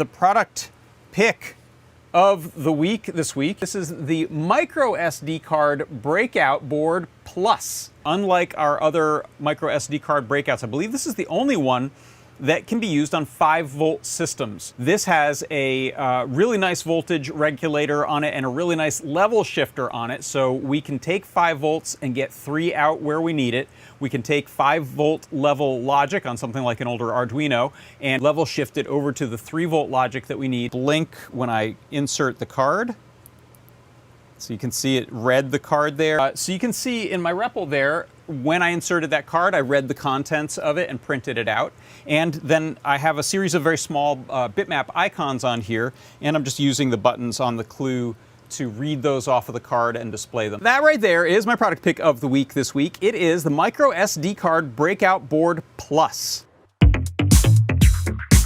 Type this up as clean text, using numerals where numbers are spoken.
The product pick of the week this week. This is the MicroSD card Breakout board Plus. Unlike our other MicroSD card breakouts, I believe this is the only one that can be used on 5-volt systems. This has a really nice voltage regulator on it and a really nice level shifter on it, so we can take 5 volts and get 3 out where we need it. We can take 5-volt level logic on something like an older Arduino and level shift it over to the 3-volt logic that we need. Blink when I insert the card. So you can see it read the card there. So you can see in my REPL there, when I inserted that card, I read the contents of it and printed it out. And then I have a series of very small bitmap icons on here, and I'm just using the buttons on the clue to read those off of the card and display them. That right there is my product pick of the week this week. It is the MicroSD card Breakout board Plus.